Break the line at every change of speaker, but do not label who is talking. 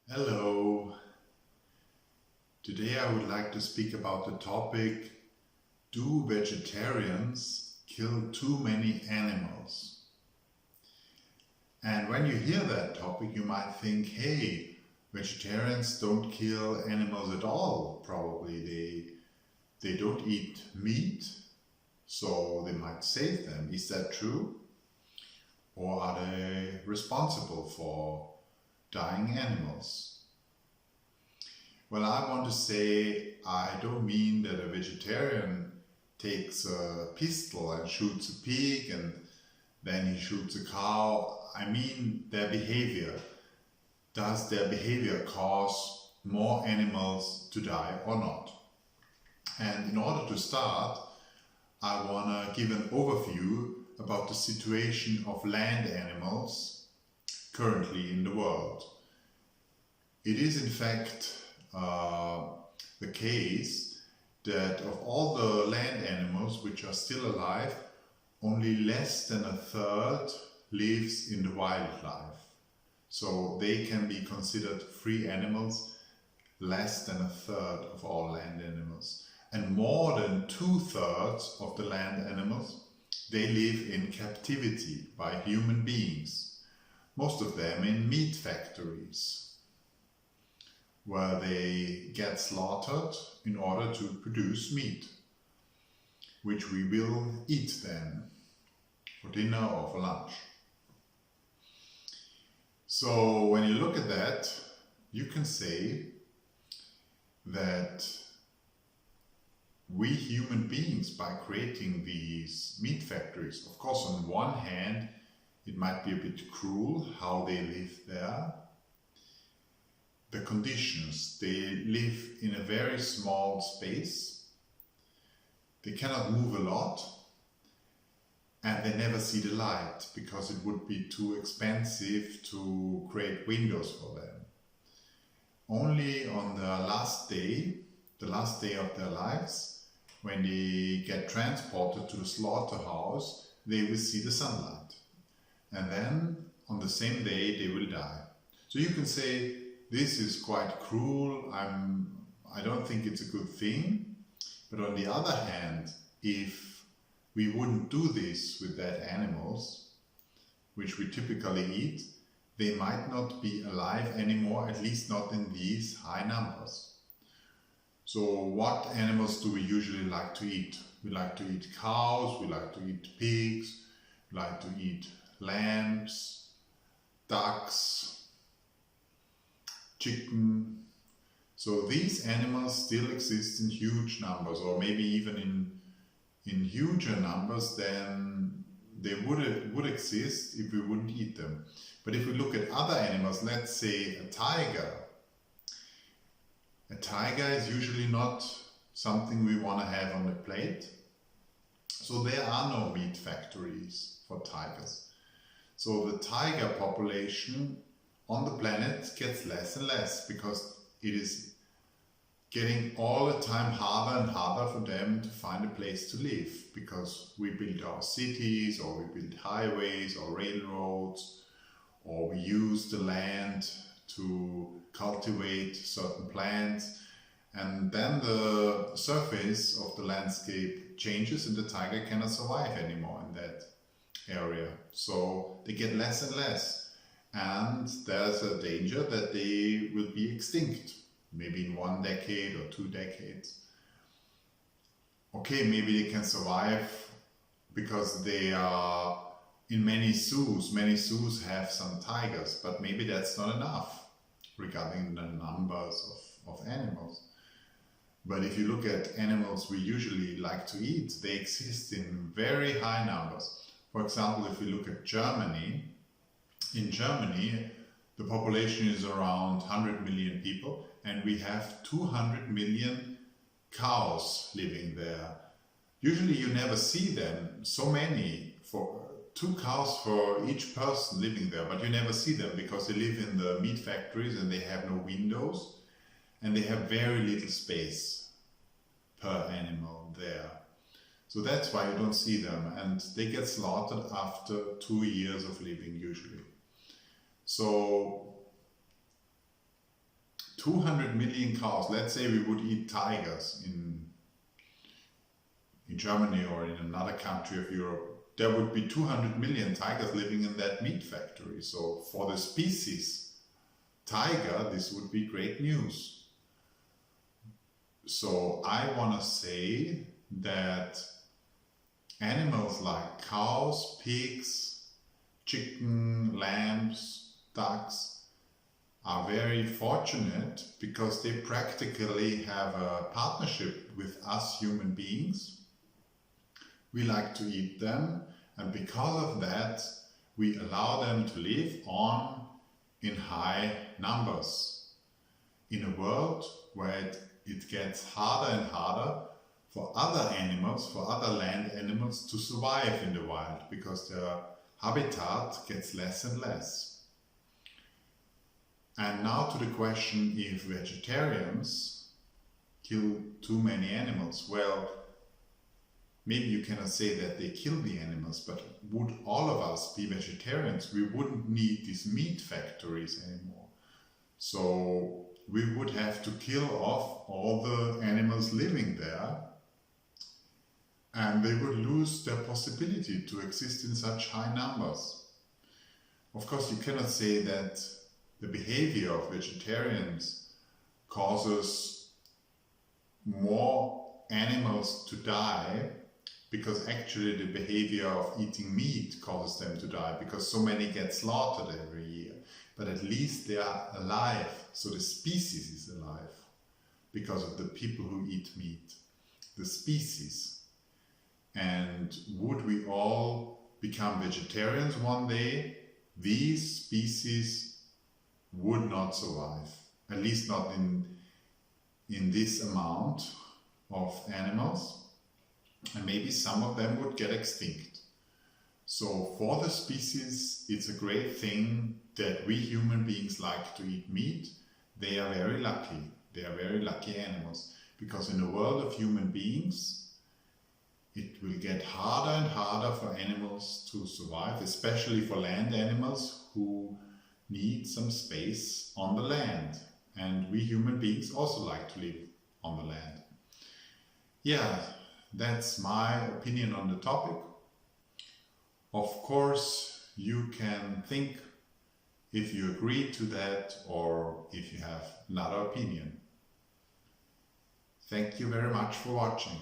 Hello. Today I would like to speak about the topic, do vegetarians kill too many animals? And when you hear that topic you might think, hey, vegetarians don't kill animals at all, probably. They don't eat meat, so they might save them. Is that true? Or are they responsible for dying animals? Well, I want to say I don't mean that a vegetarian takes a pistol and shoots a pig and then he shoots a cow. I mean their behavior. Does their behavior cause more animals to die or not? And in order to start, I want to give an overview about the situation of land animals currently in the world. It is in fact the case that of all the land animals which are still alive, only less than a third lives in the wildlife. So they can be considered free animals, less than a third of all land animals. And more than 2/3 of the land animals, they live in captivity by human beings, most of them in meat factories, where they get slaughtered in order to produce meat, which we will eat then, for dinner or for lunch. So when you look at that, you can say that we human beings, by creating these meat factories, of course on one hand it might be a bit cruel how they live there. The conditions, they live in a very small space, they cannot move a lot, and they never see the light because it would be too expensive to create windows for them. Only on the last day of their lives, when they get transported to the slaughterhouse, they will see the sunlight. And then on the same day they will die. So you can say, this is quite cruel, I don't think it's a good thing. But on the other hand, if we wouldn't do this with dead animals, which we typically eat, they might not be alive anymore, at least not in these high numbers. So what animals do we usually like to eat? We like to eat cows, we like to eat pigs, we like to eat lambs, ducks, chicken. So these animals still exist in huge numbers, or maybe even in huger numbers than they would exist if we wouldn't eat them. But if we look at other animals, let's say a tiger is usually not something we want to have on the plate. So there are no meat factories for tigers. So the tiger population on the planet gets less and less because it is getting all the time harder and harder for them to find a place to live, because we build our cities, or we build highways or railroads, or we use the land to cultivate certain plants, and then the surface of the landscape changes and the tiger cannot survive anymore in that area. So they get less and less. And there's a danger that they will be extinct, maybe in 1 decade or 2 decades. Okay, maybe they can survive because they are in many zoos. Many zoos have some tigers, but maybe that's not enough regarding the numbers of animals. But if you look at animals we usually like to eat, they exist in very high numbers. For example, if we look at Germany, in Germany, the population is around 100 million people, and we have 200 million cows living there. Usually you never see them, so many, for 2 cows for each person living there, but you never see them because they live in the meat factories and they have no windows, and they have very little space per animal there. So that's why you don't see them, and they get slaughtered after 2 years of living usually. So 200 million cows, let's say we would eat tigers in Germany or in another country of Europe, there would be 200 million tigers living in that meat factory. So for the species tiger, this would be great news. So I want to say that animals like cows, pigs, chicken, lambs, ducks are very fortunate because they practically have a partnership with us human beings. We like to eat them, and because of that we allow them to live on in high numbers in a world where it gets harder and harder for other animals, for other land animals to survive in the wild because their habitat gets less and less. And now to the question if vegetarians kill too many animals. Well, maybe you cannot say that they kill the animals, but would all of us be vegetarians, we wouldn't need these meat factories anymore. So we would have to kill off all the animals living there, and they would lose their possibility to exist in such high numbers. Of course, you cannot say that the behavior of vegetarians causes more animals to die, because actually the behavior of eating meat causes them to die, because so many get slaughtered every year. But at least they are alive, so the species is alive because of the people who eat meat, the species. And would we all become vegetarians one day, these species would not survive, at least not in this amount of animals, and maybe some of them would get extinct. So for the species, it's a great thing that we human beings like to eat meat. They are very lucky. They are very lucky animals, because in the world of human beings, it will get harder and harder for animals to survive, especially for land animals who need some space on the land. And we human beings also like to live on the land. Yeah, that's my opinion on the topic. Of course, you can think if you agree to that or if you have another opinion. Thank you very much for watching.